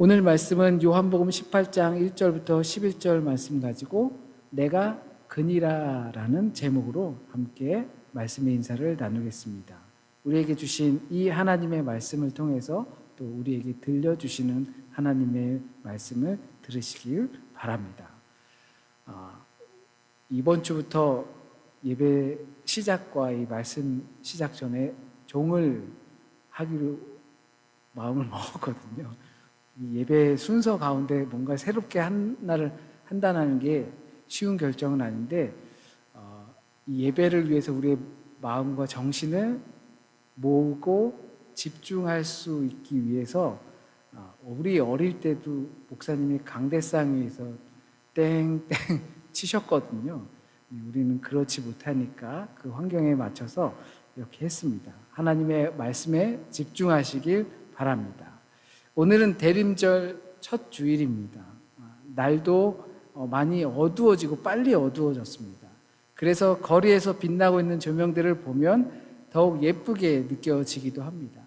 오늘 말씀은 요한복음 18장 1절부터 11절 말씀 가지고 내가 그니라라는 제목으로 함께 말씀의 인사를 나누겠습니다. 우리에게 주신 이 하나님의 말씀을 통해서 또 우리에게 들려주시는 하나님의 말씀을 들으시길 바랍니다. 이번 주부터 예배 시작과 이 말씀 시작 전에 종을 하기로 마음을 먹었거든요. 이 예배 순서 가운데 뭔가 새롭게 하나를 한다는 게 쉬운 결정은 아닌데 이 예배를 위해서 우리의 마음과 정신을 모으고 집중할 수 있기 위해서 우리 어릴 때도 목사님이 강대상 위에서 땡땡 치셨거든요. 우리는 그렇지 못하니까 그 환경에 맞춰서 이렇게 했습니다. 하나님의 말씀에 집중하시길 바랍니다. 오늘은 대림절 첫 주일입니다. 날도 많이 어두워지고 빨리 어두워졌습니다. 그래서 거리에서 빛나고 있는 조명들을 보면 더욱 예쁘게 느껴지기도 합니다.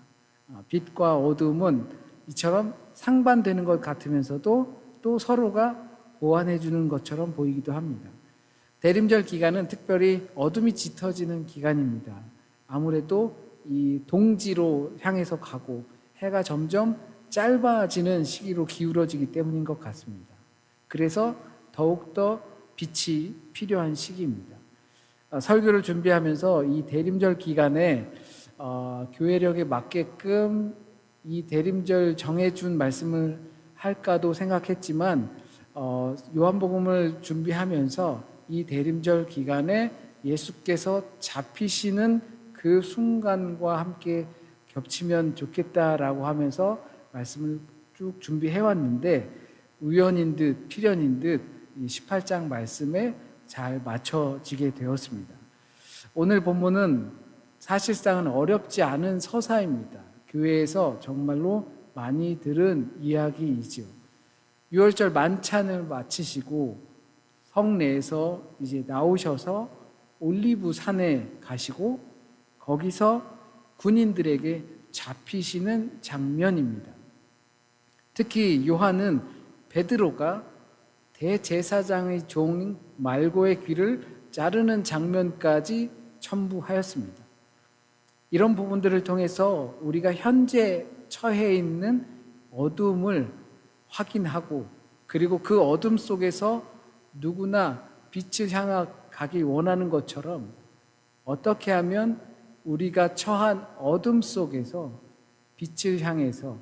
빛과 어두움은 이처럼 상반되는 것 같으면서도 또 서로가 보완해 주는 것처럼 보이기도 합니다. 대림절 기간은 특별히 어둠이 짙어지는 기간입니다. 아무래도 이 동지로 향해서 가고 해가 점점 짧아지는 시기로 기울어지기 때문인 것 같습니다. 그래서 더욱더 빛이 필요한 시기입니다. 설교를 준비하면서 이 대림절 기간에 교회력에 맞게끔 이 대림절 정해준 말씀을 할까도 생각했지만 요한복음을 준비하면서 이 대림절 기간에 예수께서 잡히시는 그 순간과 함께 겹치면 좋겠다라고 하면서 말씀을 쭉 준비해 왔는데 우연인 듯 필연인 듯 이 18장 말씀에 잘 맞춰지게 되었습니다. 오늘 본문은 사실상은 어렵지 않은 서사입니다. 교회에서 정말로 많이 들은 이야기이지요. 6월절 만찬을 마치시고 성내에서 이제 나오셔서 올리브 산에 가시고 거기서 군인들에게 잡히시는 장면입니다. 특히 요한은 베드로가 대제사장의 종 말고의 귀를 자르는 장면까지 첨부하였습니다. 이런 부분들을 통해서 우리가 현재 처해 있는 어둠을 확인하고 그리고 그 어둠 속에서 누구나 빛을 향하기 원하는 것처럼 어떻게 하면 우리가 처한 어둠 속에서 빛을 향해서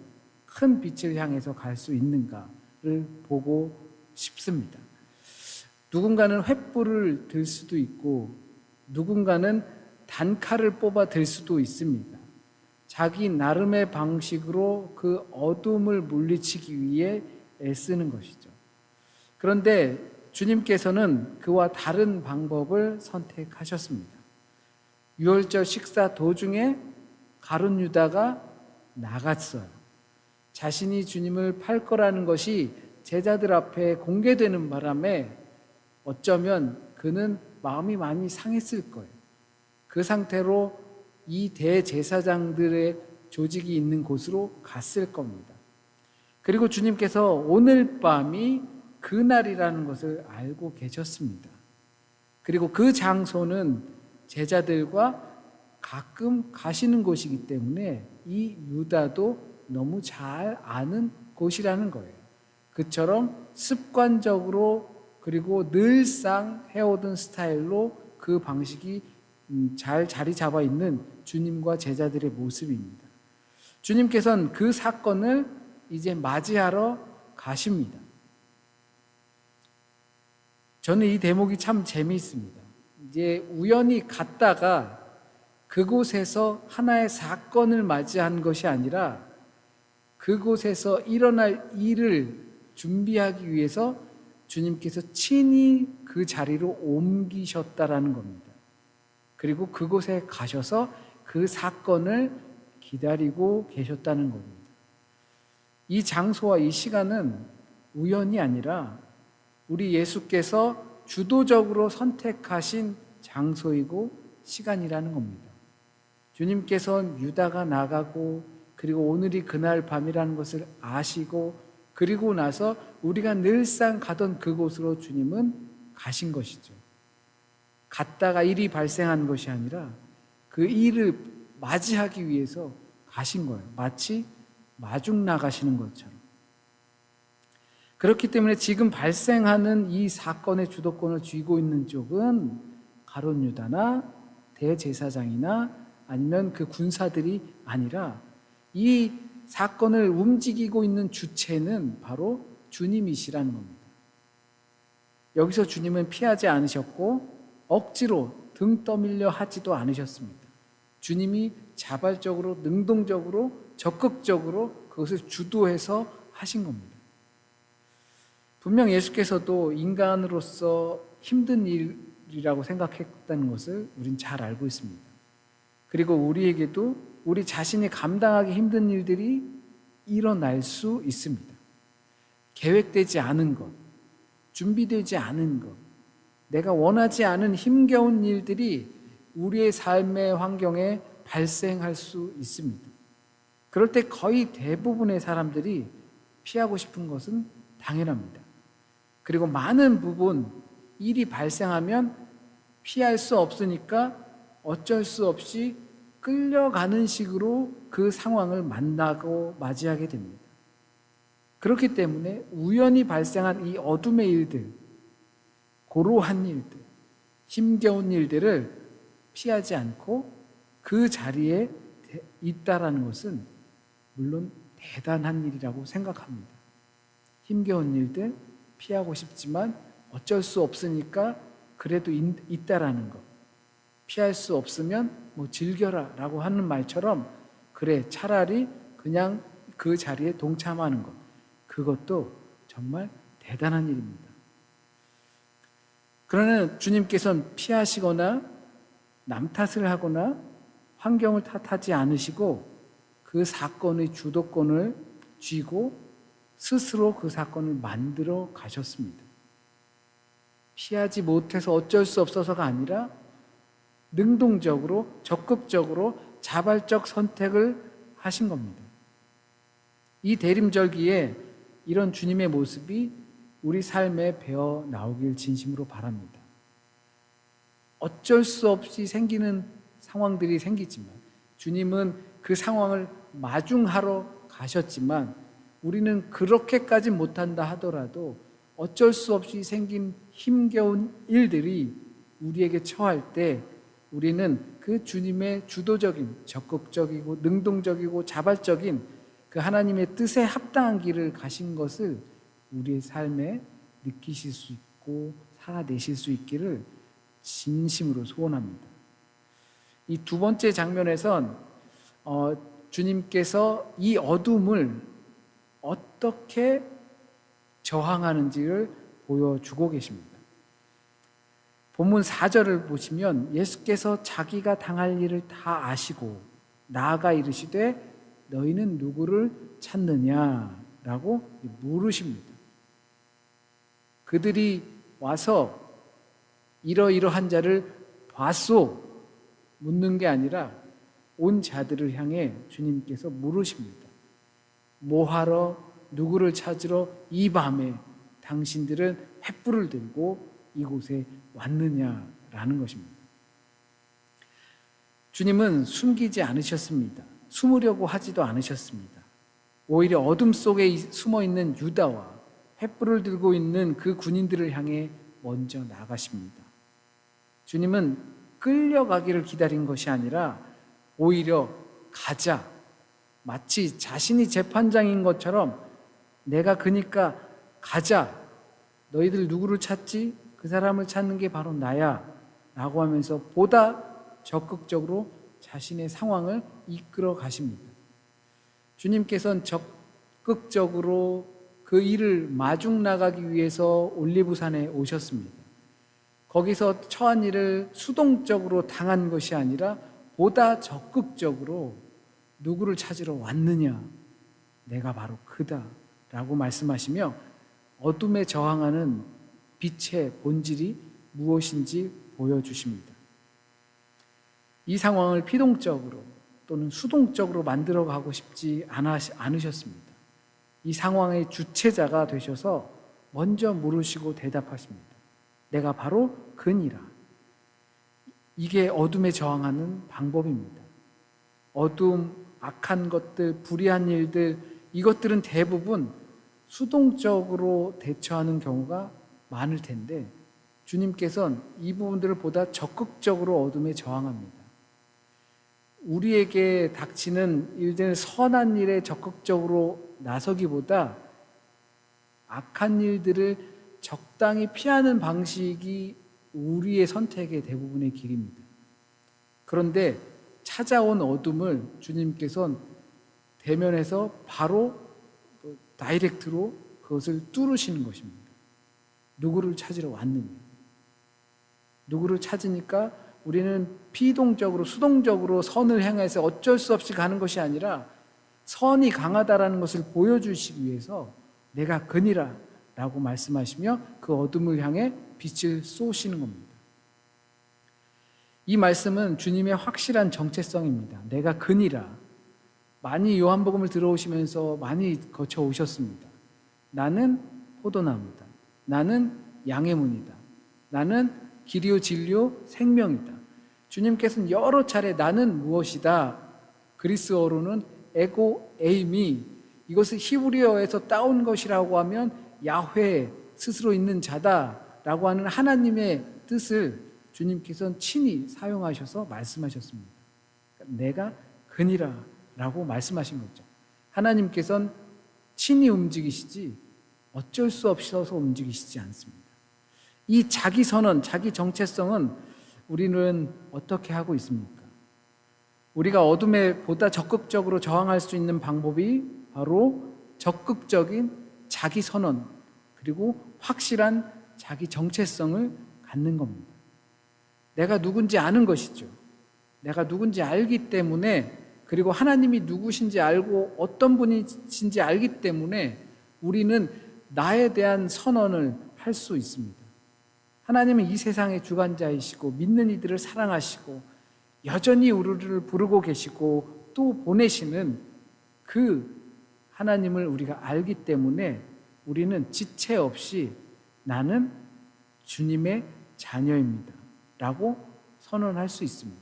큰 빛을 향해서 갈 수 있는가를 보고 싶습니다. 누군가는 횃불을 들 수도 있고 누군가는 단칼을 뽑아 들 수도 있습니다. 자기 나름의 방식으로 그 어둠을 물리치기 위해 애쓰는 것이죠. 그런데 주님께서는 그와 다른 방법을 선택하셨습니다. 유월절 식사 도중에 가룟 유다가 나갔어요. 자신이 주님을 팔 거라는 것이 제자들 앞에 공개되는 바람에 어쩌면 그는 마음이 많이 상했을 거예요. 그 상태로 이 대제사장들의 조직이 있는 곳으로 갔을 겁니다. 그리고 주님께서 오늘 밤이 그날이라는 것을 알고 계셨습니다. 그리고 그 장소는 제자들과 가끔 가시는 곳이기 때문에 이 유다도 너무 잘 아는 곳이라는 거예요. 그처럼 습관적으로 그리고 늘상 해오던 스타일로 그 방식이 잘 자리 잡아 있는 주님과 제자들의 모습입니다. 주님께서는 그 사건을 이제 맞이하러 가십니다. 저는 이 대목이 참 재미있습니다. 이제 우연히 갔다가 그곳에서 하나의 사건을 맞이한 것이 아니라 그곳에서 일어날 일을 준비하기 위해서 주님께서 친히 그 자리로 옮기셨다라는 겁니다. 그리고 그곳에 가셔서 그 사건을 기다리고 계셨다는 겁니다. 이 장소와 이 시간은 우연이 아니라 우리 예수께서 주도적으로 선택하신 장소이고 시간이라는 겁니다. 주님께서는 유다가 나가고 그리고 오늘이 그날 밤이라는 것을 아시고 그리고 나서 우리가 늘상 가던 그곳으로 주님은 가신 것이죠. 갔다가 일이 발생한 것이 아니라 그 일을 맞이하기 위해서 가신 거예요. 마치 마중 나가시는 것처럼. 그렇기 때문에 지금 발생하는 이 사건의 주도권을 쥐고 있는 쪽은 가룟 유다나 대제사장이나 아니면 그 군사들이 아니라 이 사건을 움직이고 있는 주체는 바로 주님이시라는 겁니다. 여기서 주님은 피하지 않으셨고 억지로 등 떠밀려 하지도 않으셨습니다. 주님이 자발적으로, 능동적으로, 적극적으로 그것을 주도해서 하신 겁니다. 분명 예수께서도 인간으로서 힘든 일이라고 생각했다는 것을 우린 잘 알고 있습니다. 그리고 우리에게도 우리 자신이 감당하기 힘든 일들이 일어날 수 있습니다. 계획되지 않은 것, 준비되지 않은 것, 내가 원하지 않은 힘겨운 일들이 우리의 삶의 환경에 발생할 수 있습니다. 그럴 때 거의 대부분의 사람들이 피하고 싶은 것은 당연합니다. 그리고 많은 부분 일이 발생하면 피할 수 없으니까 어쩔 수 없이 끌려가는 식으로 그 상황을 만나고 맞이하게 됩니다. 그렇기 때문에 우연히 발생한 이 어둠의 일들, 고로한 일들, 힘겨운 일들을 피하지 않고 그 자리에 있다라는 것은 물론 대단한 일이라고 생각합니다. 힘겨운 일들 피하고 싶지만 어쩔 수 없으니까 그래도 있다라는 것. 피할 수 없으면 뭐 즐겨라 라고 하는 말처럼 그래 차라리 그냥 그 자리에 동참하는 것. 그것도 정말 대단한 일입니다. 그러나 주님께서는 피하시거나 남 탓을 하거나 환경을 탓하지 않으시고 그 사건의 주도권을 쥐고 스스로 그 사건을 만들어 가셨습니다. 피하지 못해서 어쩔 수 없어서가 아니라 능동적으로, 적극적으로 자발적 선택을 하신 겁니다. 이 대림절기에 이런 주님의 모습이 우리 삶에 배어 나오길 진심으로 바랍니다. 어쩔 수 없이 생기는 상황들이 생기지만 주님은 그 상황을 마중하러 가셨지만 우리는 그렇게까지 못한다 하더라도 어쩔 수 없이 생긴 힘겨운 일들이 우리에게 처할 때 우리는 그 주님의 주도적인, 적극적이고 능동적이고 자발적인 그 하나님의 뜻에 합당한 길을 가신 것을 우리의 삶에 느끼실 수 있고 살아내실 수 있기를 진심으로 소원합니다. 이 두 번째 장면에선 주님께서 이 어둠을 어떻게 저항하는지를 보여주고 계십니다. 본문 4절을 보시면 예수께서 자기가 당할 일을 다 아시고 나아가 이르시되 너희는 누구를 찾느냐라고 물으십니다. 그들이 와서 이러이러한 자를 봤소 묻는 게 아니라 온 자들을 향해 주님께서 물으십니다. 뭐하러 누구를 찾으러 이 밤에 당신들은 횃불을 들고 이곳에 왔느냐라는 것입니다. 주님은 숨기지 않으셨습니다. 숨으려고 하지도 않으셨습니다. 오히려 어둠 속에 숨어 있는 유다와 횃불을 들고 있는 그 군인들을 향해 먼저 나가십니다. 주님은 끌려가기를 기다린 것이 아니라 오히려 가자, 마치 자신이 재판장인 것처럼 내가 그니까 가자, 너희들 누구를 찾지? 그 사람을 찾는 게 바로 나야 라고 하면서 보다 적극적으로 자신의 상황을 이끌어 가십니다. 주님께서는 적극적으로 그 일을 마중 나가기 위해서 올리브산에 오셨습니다. 거기서 처한 일을 수동적으로 당한 것이 아니라 보다 적극적으로 누구를 찾으러 왔느냐? 내가 바로 그다 라고 말씀하시며 어둠에 저항하는 빛의 본질이 무엇인지 보여주십니다. 이 상황을 피동적으로 또는 수동적으로 만들어가고 싶지 않으셨습니다. 이 상황의 주체자가 되셔서 먼저 물으시고 대답하십니다. 내가 바로 그니라. 이게 어둠에 저항하는 방법입니다. 어둠, 악한 것들, 불의한 일들, 이것들은 대부분 수동적으로 대처하는 경우가 많을 텐데 주님께서는 이 부분들을 보다 적극적으로 어둠에 저항합니다. 우리에게 닥치는 일들, 선한 일에 적극적으로 나서기보다 악한 일들을 적당히 피하는 방식이 우리의 선택의 대부분의 길입니다. 그런데 찾아온 어둠을 주님께서는 대면해서 바로 다이렉트로 그것을 뚫으시는 것입니다. 누구를 찾으러 왔느냐. 누구를 찾으니까 우리는 피동적으로 수동적으로 선을 향해서 어쩔 수 없이 가는 것이 아니라 선이 강하다라는 것을 보여주시기 위해서 내가 그니라 라고 말씀하시며 그 어둠을 향해 빛을 쏘시는 겁니다. 이 말씀은 주님의 확실한 정체성입니다. 내가 그니라. 많이 요한복음을 들어오시면서 많이 거쳐오셨습니다. 나는 포도나무다. 나는 양의 문이다. 나는 길이요 진리요 생명이다. 주님께서는 여러 차례 나는 무엇이다. 그리스어로는 에고 에이미, 이것을 히브리어에서 따온 것이라고 하면 야훼, 스스로 있는 자다라고 하는 하나님의 뜻을 주님께서는 친히 사용하셔서 말씀하셨습니다. 내가 그니라 라고 말씀하신 거죠. 하나님께서는 친히 움직이시지 어쩔 수 없어서 움직이시지 않습니다. 이 자기 선언, 자기 정체성은 우리는 어떻게 하고 있습니까? 우리가 어둠에 보다 적극적으로 저항할 수 있는 방법이 바로 적극적인 자기 선언, 그리고 확실한 자기 정체성을 갖는 겁니다. 내가 누군지 아는 것이죠. 내가 누군지 알기 때문에, 그리고 하나님이 누구신지 알고 어떤 분이신지 알기 때문에 우리는 나에 대한 선언을 할 수 있습니다. 하나님은 이 세상의 주관자이시고 믿는 이들을 사랑하시고 여전히 우리를 부르고 계시고 또 보내시는 그 하나님을 우리가 알기 때문에 우리는 지체 없이 나는 주님의 자녀입니다 라고 선언할 수 있습니다.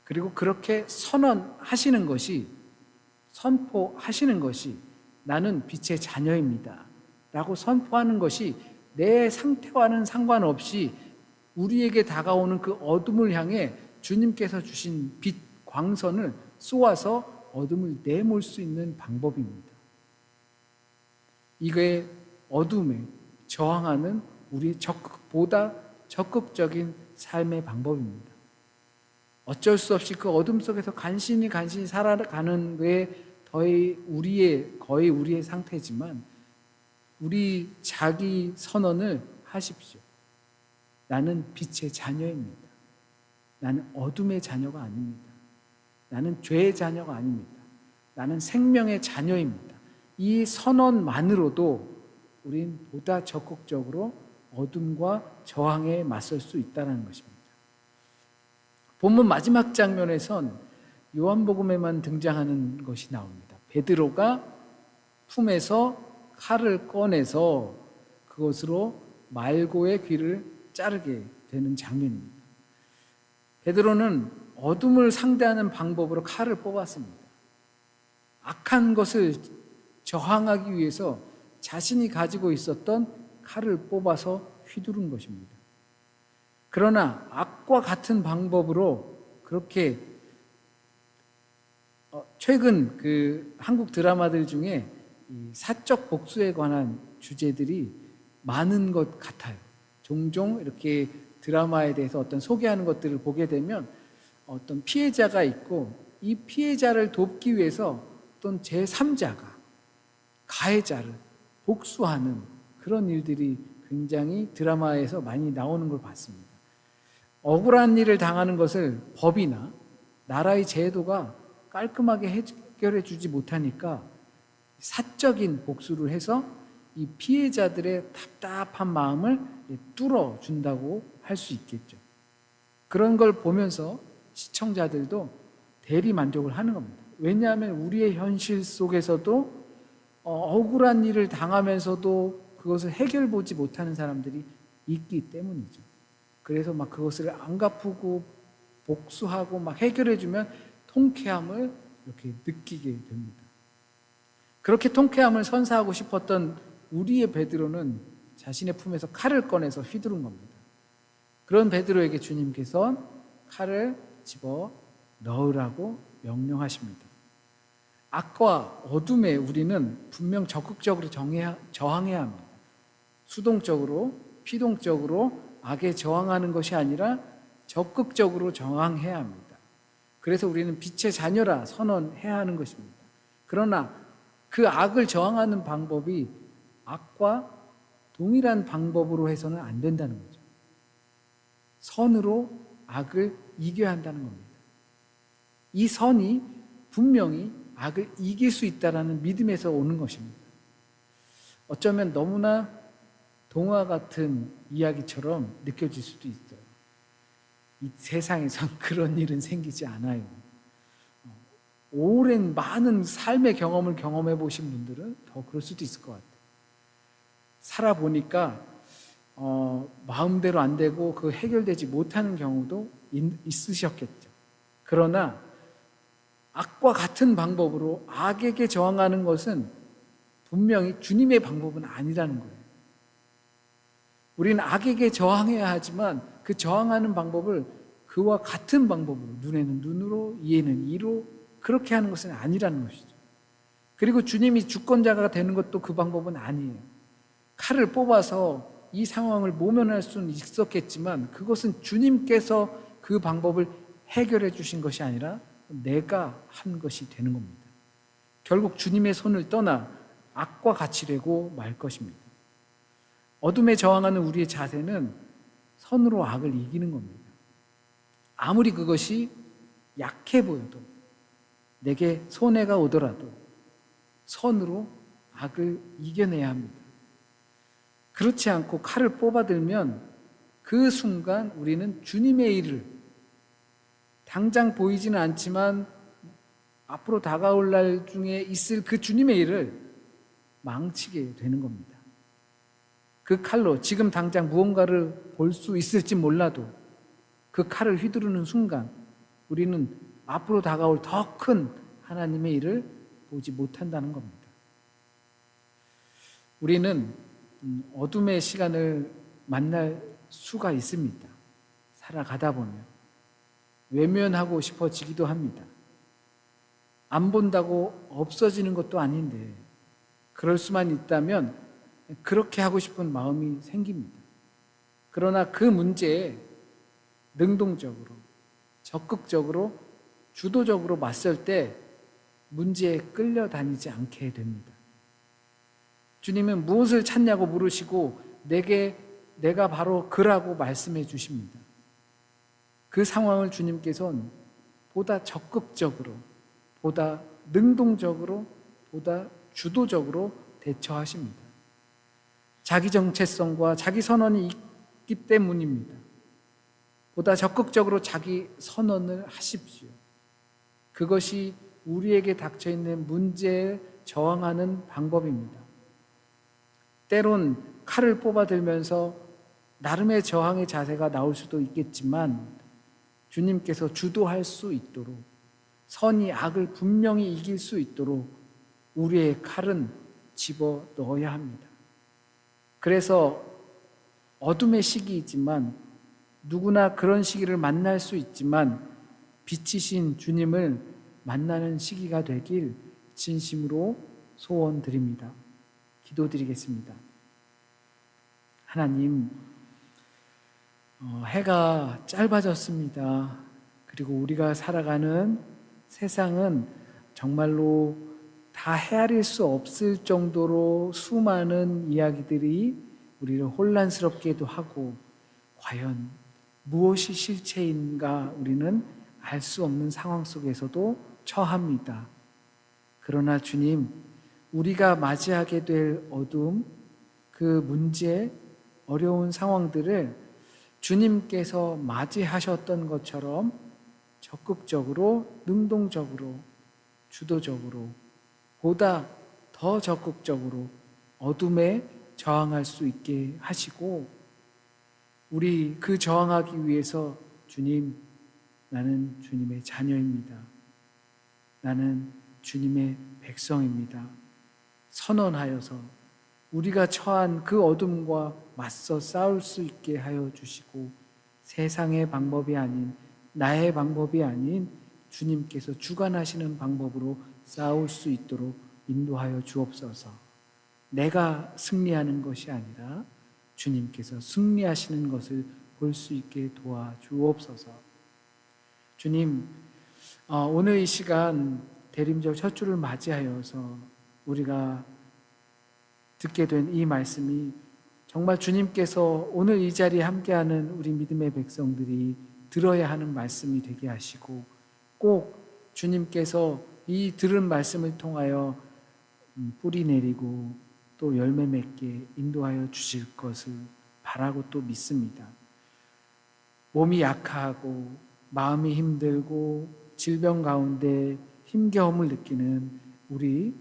그리고 그렇게 선언하시는 것이, 선포하시는 것이 나는 빛의 자녀입니다 라고 선포하는 것이 내 상태와는 상관없이 우리에게 다가오는 그 어둠을 향해 주님께서 주신 빛, 광선을 쏘아서 어둠을 내몰 수 있는 방법입니다. 이게 어둠에 저항하는 우리의 보다 적극적인 삶의 방법입니다. 어쩔 수 없이 그 어둠 속에서 간신히 살아가는 게 거의 우리의 상태지만 우리 자기 선언을 하십시오. 나는 빛의 자녀입니다. 나는 어둠의 자녀가 아닙니다. 나는 죄의 자녀가 아닙니다. 나는 생명의 자녀입니다. 이 선언만으로도 우린 보다 적극적으로 어둠과 저항에 맞설 수 있다는 것입니다. 본문 마지막 장면에선 요한복음에만 등장하는 것이 나옵니다. 베드로가 품에서 칼을 꺼내서 그것으로 말고의 귀를 자르게 되는 장면입니다. 베드로는 어둠을 상대하는 방법으로 칼을 뽑았습니다. 악한 것을 저항하기 위해서 자신이 가지고 있었던 칼을 뽑아서 휘두른 것입니다. 그러나 악과 같은 방법으로 그렇게 최근 그 한국 드라마들 중에 이 사적 복수에 관한 주제들이 많은 것 같아요. 종종 이렇게 드라마에 대해서 어떤 소개하는 것들을 보게 되면 어떤 피해자가 있고 이 피해자를 돕기 위해서 어떤 제3자가 가해자를 복수하는 그런 일들이 굉장히 드라마에서 많이 나오는 걸 봤습니다. 억울한 일을 당하는 것을 법이나 나라의 제도가 깔끔하게 해결해 주지 못하니까 사적인 복수를 해서 이 피해자들의 답답한 마음을 뚫어준다고 할 수 있겠죠. 그런 걸 보면서 시청자들도 대리 만족을 하는 겁니다. 왜냐하면 우리의 현실 속에서도 억울한 일을 당하면서도 그것을 해결 보지 못하는 사람들이 있기 때문이죠. 그래서 막 그것을 안 갚고 복수하고 막 해결해주면 통쾌함을 이렇게 느끼게 됩니다. 그렇게 통쾌함을 선사하고 싶었던 우리의 베드로는 자신의 품에서 칼을 꺼내서 휘두른 겁니다. 그런 베드로에게 주님께서 칼을 집어 넣으라고 명령하십니다. 악과 어둠에 우리는 분명 적극적으로 저항해야 합니다. 수동적으로, 피동적으로 악에 저항하는 것이 아니라 적극적으로 저항해야 합니다. 그래서 우리는 빛의 자녀라 선언해야 하는 것입니다. 그러나 그 악을 저항하는 방법이 악과 동일한 방법으로 해서는 안 된다는 거죠. 선으로 악을 이겨야 한다는 겁니다. 이 선이 분명히 악을 이길 수 있다는 믿음에서 오는 것입니다. 어쩌면 너무나 동화 같은 이야기처럼 느껴질 수도 있어요. 이 세상에선 그런 일은 생기지 않아요. 오랜 많은 삶의 경험을 경험해 보신 분들은 더 그럴 수도 있을 것 같아요. 살아보니까 마음대로 안 되고 그 해결되지 못하는 경우도 있으셨겠죠. 그러나 악과 같은 방법으로 악에게 저항하는 것은 분명히 주님의 방법은 아니라는 거예요. 우리는 악에게 저항해야 하지만 그 저항하는 방법을 그와 같은 방법으로, 눈에는 눈으로, 이에는 이로 그렇게 하는 것은 아니라는 것이죠. 그리고 주님이 주권자가 되는 것도 그 방법은 아니에요. 칼을 뽑아서 이 상황을 모면할 수는 있었겠지만 그것은 주님께서 그 방법을 해결해 주신 것이 아니라 내가 한 것이 되는 겁니다. 결국 주님의 손을 떠나 악과 같이 되고 말 것입니다. 어둠에 저항하는 우리의 자세는 선으로 악을 이기는 겁니다. 아무리 그것이 약해 보여도, 내게 손해가 오더라도 선으로 악을 이겨내야 합니다. 그렇지 않고 칼을 뽑아들면 그 순간 우리는 주님의 일을, 당장 보이지는 않지만 앞으로 다가올 날 중에 있을 그 주님의 일을 망치게 되는 겁니다. 그 칼로 지금 당장 무언가를 볼 수 있을지 몰라도 그 칼을 휘두르는 순간 우리는 앞으로 다가올 더 큰 하나님의 일을 보지 못한다는 겁니다. 우리는 어둠의 시간을 만날 수가 있습니다. 살아가다 보면 외면하고 싶어지기도 합니다. 안 본다고 없어지는 것도 아닌데 그럴 수만 있다면 그렇게 하고 싶은 마음이 생깁니다. 그러나 그 문제에 능동적으로, 적극적으로, 주도적으로 맞설 때 문제에 끌려다니지 않게 됩니다. 주님은 무엇을 찾냐고 물으시고 내가 바로 그라고 말씀해 주십니다. 그 상황을 주님께서는 보다 적극적으로, 보다 능동적으로, 보다 주도적으로 대처하십니다. 자기 정체성과 자기 선언이 있기 때문입니다. 보다 적극적으로 자기 선언을 하십시오. 그것이 우리에게 닥쳐있는 문제에 저항하는 방법입니다. 때론 칼을 뽑아들면서 나름의 저항의 자세가 나올 수도 있겠지만 주님께서 주도할 수 있도록, 선이 악을 분명히 이길 수 있도록 우리의 칼은 집어 넣어야 합니다. 그래서 어둠의 시기이지만 누구나 그런 시기를 만날 수 있지만 빛이신 주님을 만나는 시기가 되길 진심으로 소원드립니다. 기도드리겠습니다. 하나님, 해가 짧아졌습니다. 그리고 우리가 살아가는 세상은 정말로 다 헤아릴 수 없을 정도로 수많은 이야기들이 우리를 혼란스럽게도 하고 과연 무엇이 실체인가 우리는 알 수 없는 상황 속에서도 처합니다. 그러나 주님, 우리가 맞이하게 될 어둠, 그 문제, 어려운 상황들을 주님께서 맞이하셨던 것처럼 적극적으로, 능동적으로, 주도적으로 보다 더 적극적으로 어둠에 저항할 수 있게 하시고, 우리 그 저항하기 위해서 주님, 나는 주님의 자녀입니다. 나는 주님의 백성입니다. 선언하여서 우리가 처한 그 어둠과 맞서 싸울 수 있게 하여 주시고, 세상의 방법이 아닌, 나의 방법이 아닌 주님께서 주관하시는 방법으로 싸울 수 있도록 인도하여 주옵소서. 내가 승리하는 것이 아니라 주님께서 승리하시는 것을 볼 수 있게 도와주옵소서. 주님, 오늘 이 시간 대림절 첫 주를 맞이하여서 우리가 듣게 된 이 말씀이 정말 주님께서 오늘 이 자리에 함께하는 우리 믿음의 백성들이 들어야 하는 말씀이 되게 하시고, 꼭 주님께서 이 들은 말씀을 통하여 뿌리 내리고 또 열매 맺게 인도하여 주실 것을 바라고 또 믿습니다. 몸이 약하고 마음이 힘들고 질병 가운데 힘겨움을 느끼는 우리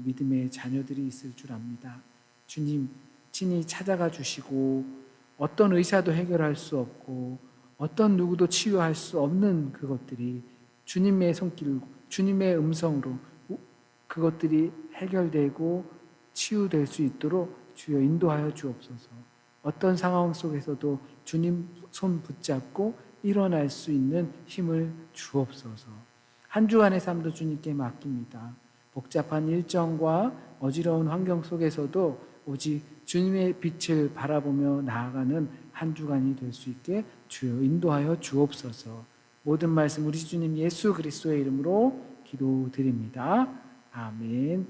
믿음의 자녀들이 있을 줄 압니다. 주님 친히 찾아가 주시고, 어떤 의사도 해결할 수 없고 어떤 누구도 치유할 수 없는 그것들이 주님의 손길, 주님의 음성으로 그것들이 해결되고 치유될 수 있도록 주여 인도하여 주옵소서. 어떤 상황 속에서도 주님 손 붙잡고 일어날 수 있는 힘을 주옵소서. 한 주간의 삶도 주님께 맡깁니다. 복잡한 일정과 어지러운 환경 속에서도 오직 주님의 빛을 바라보며 나아가는 한 주간이 될 수 있게 주여 인도하여 주옵소서. 모든 말씀 우리 주님 예수 그리스도의 이름으로 기도드립니다. 아멘.